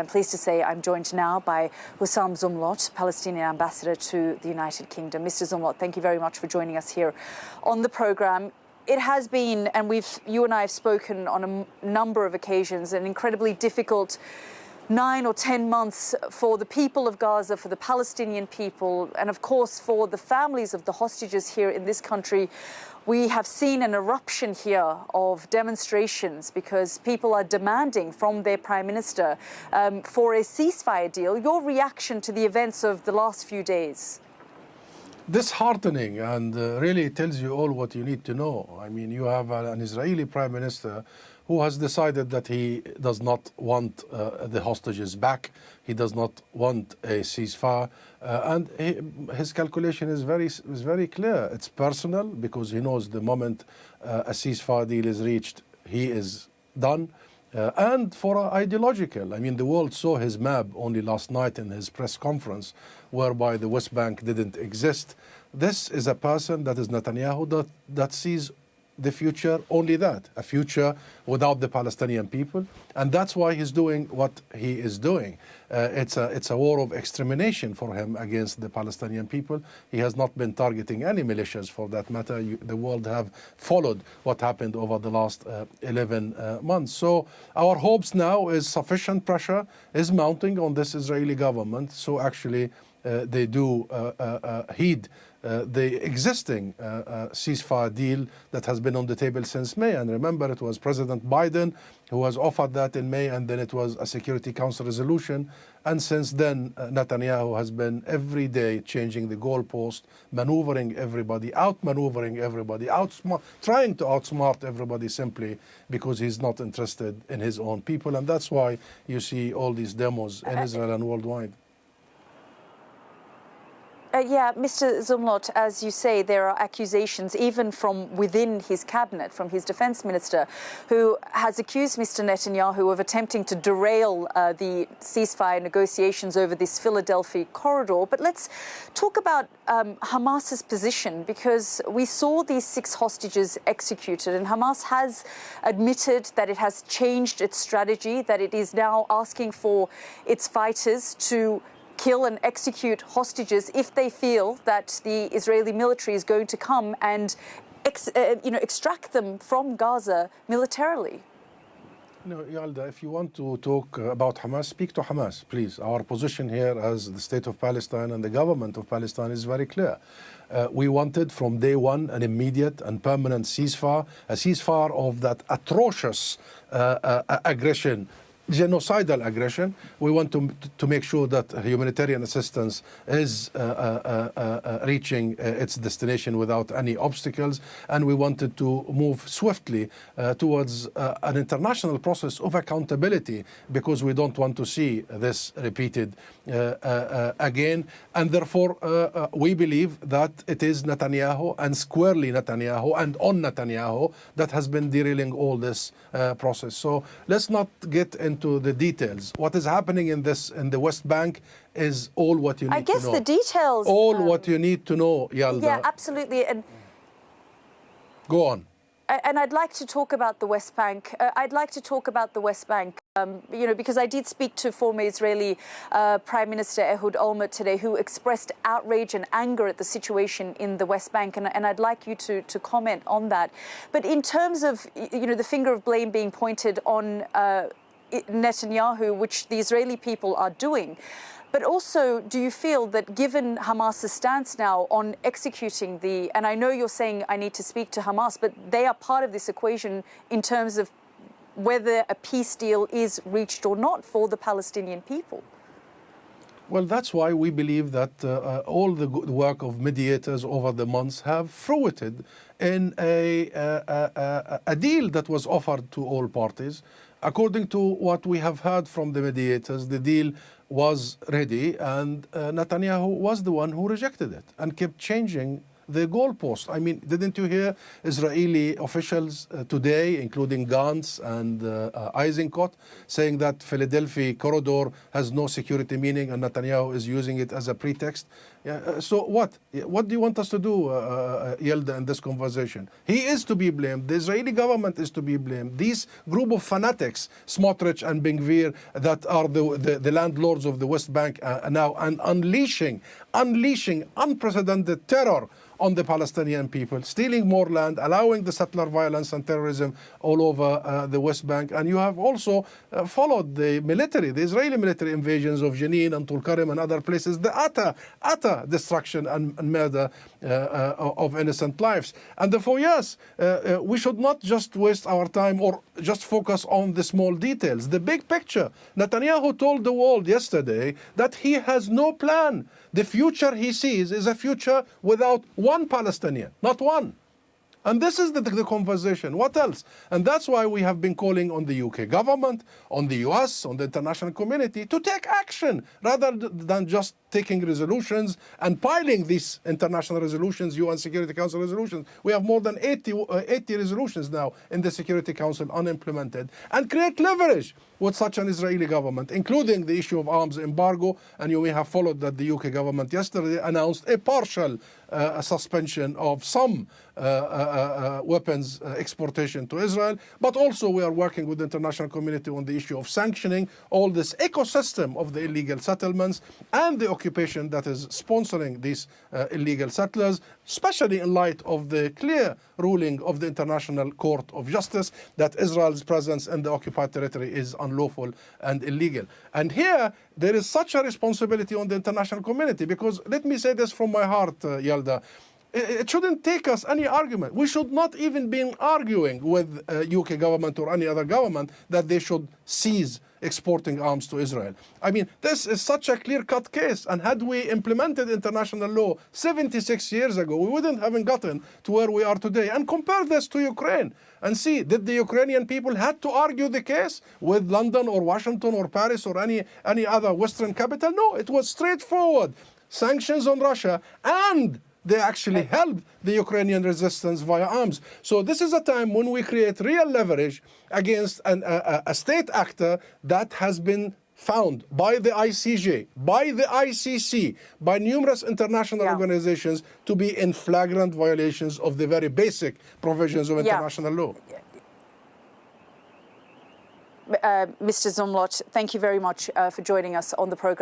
I'm pleased to say I'm joined now by Husam Zomlot, Palestinian ambassador to the United Kingdom. Mr. Zomlot, thank you very much for joining us here on the programme. It has been, and you and I have spoken on a number of occasions, an incredibly difficult 9 or 10 months for the people of Gaza, for the Palestinian people, and of course for the families of the hostages here in this country. We have seen an eruption here of demonstrations because people are demanding from their Prime Minister for a ceasefire deal. Your reaction to the events of the last few days? Disheartening, and really tells you all what you need to know. I mean, you have an Israeli Prime Minister who has decided that he does not want the hostages back. He does not want a ceasefire. And his calculation is very clear. It's personal because he knows the moment a ceasefire deal is reached, he is done. And for ideological. I mean, the world saw his map only last night in his press conference, whereby the West Bank didn't exist. This is a person, that is Netanyahu, that sees the future only that, a future without the Palestinian people. And that's why he's doing what he is doing. It's a war of extermination for him against the Palestinian people. He has not been targeting any militias for that matter. The world have followed what happened over the last 11 months. So our hopes now is sufficient pressure is mounting on this Israeli government. So actually they do heed the existing ceasefire deal that has been on the table since May. And remember, it was President Biden who has offered that in May, and then it was a Security Council resolution. And since then, Netanyahu has been every day changing the goalpost, maneuvering everybody, outmaneuvering everybody, trying to outsmart everybody simply because he's not interested in his own people. And that's why you see all these demos in Israel and worldwide. Yeah, Mr. Zomlot, as you say, there are accusations even from within his cabinet, from his defense minister, who has accused Mr. Netanyahu of attempting to derail the ceasefire negotiations over this Philadelphia corridor. But let's talk about Hamas's position, because we saw these 6 hostages executed, and Hamas has admitted that it has changed its strategy, that it is now asking for its fighters to kill and execute hostages if they feel that the Israeli military is going to come and extract them from Gaza militarily. No, Yalda, if you want to talk about Hamas, speak to Hamas, please. Our position here as the state of Palestine and the government of Palestine is very clear. We wanted from day one an immediate and permanent ceasefire, a ceasefire of that atrocious aggression, genocidal aggression. We want to make sure that humanitarian assistance is reaching its destination without any obstacles, and we wanted to move swiftly towards an international process of accountability, because we don't want to see this repeated again. And therefore we believe that it is Netanyahu, and squarely Netanyahu and on Netanyahu, that has been derailing all this process. So let's not get into the details. What is happening in the West Bank is all what you need to know. I guess the details. All what you need to know, Yalda. Yeah, absolutely. And go on. And I'd like to talk about the West Bank. Because I did speak to former Israeli Prime Minister Ehud Olmert today, who expressed outrage and anger at the situation in the West Bank. And I'd like you to comment on that. But in terms of, the finger of blame being pointed on Netanyahu, which the Israeli people are doing, but also, do you feel that given Hamas's stance now on executing and I know you're saying I need to speak to Hamas, but they are part of this equation in terms of whether a peace deal is reached or not for the Palestinian people? Well, that's why we believe that all the good work of mediators over the months have fruited in a deal that was offered to all parties. According to what we have heard from the mediators, the deal was ready, and Netanyahu was the one who rejected it and kept changing the goalpost. I mean, didn't you hear Israeli officials today, including Gantz and Eisenkot, saying that Philadelphia corridor has no security meaning and Netanyahu is using it as a pretext? So what? What do you want us to do, Yelda, in this conversation? He is to be blamed. The Israeli government is to be blamed. These group of fanatics, Smotrich and Ben-Gvir, that are the landlords of the West Bank now, and unleashing unprecedented terror on the Palestinian people, stealing more land, allowing the settler violence and terrorism all over the West Bank. And you have also followed the Israeli military invasions of Jenin and Tulkarem and other places, the utter destruction and murder of innocent lives. And therefore, yes, we should not just waste our time or just focus on the small details. The big picture. Netanyahu told the world yesterday that he has no plan. The future he sees is a future without one Palestinian, not one. And this is the conversation. What else? And that's why we have been calling on the UK government, on the US, on the international community to take action rather than just taking resolutions and piling these international resolutions, UN Security Council resolutions. We have more than 80 resolutions now in the Security Council unimplemented, and create leverage with such an Israeli government, including the issue of arms embargo. And you may have followed that the UK government yesterday announced a partial suspension of some weapons exportation to Israel. But also we are working with the international community on the issue of sanctioning all this ecosystem of the illegal settlements and the occupation that is sponsoring these illegal settlers, especially in light of the clear ruling of the International Court of Justice that Israel's presence in the occupied territory is unlawful and illegal. And here, there is such a responsibility on the international community, because let me say this from my heart, Yelda, it shouldn't take us any argument. We should not even be arguing with UK government or any other government that they should cease exporting arms to Israel. I mean, this is such a clear-cut case, and had we implemented international law 76 years ago, we wouldn't have gotten to where we are today. And compare this to Ukraine and see, did the Ukrainian people had to argue the case with London or Washington or Paris or any other Western capital? No, it was straightforward. Sanctions on Russia, and they actually helped the Ukrainian resistance via arms. So this is a time when we create real leverage against a state actor that has been found by the ICJ, by the ICC, by numerous international organizations to be in flagrant violations of the very basic provisions of international law. Mr. Zomlot, thank you very much for joining us on the program.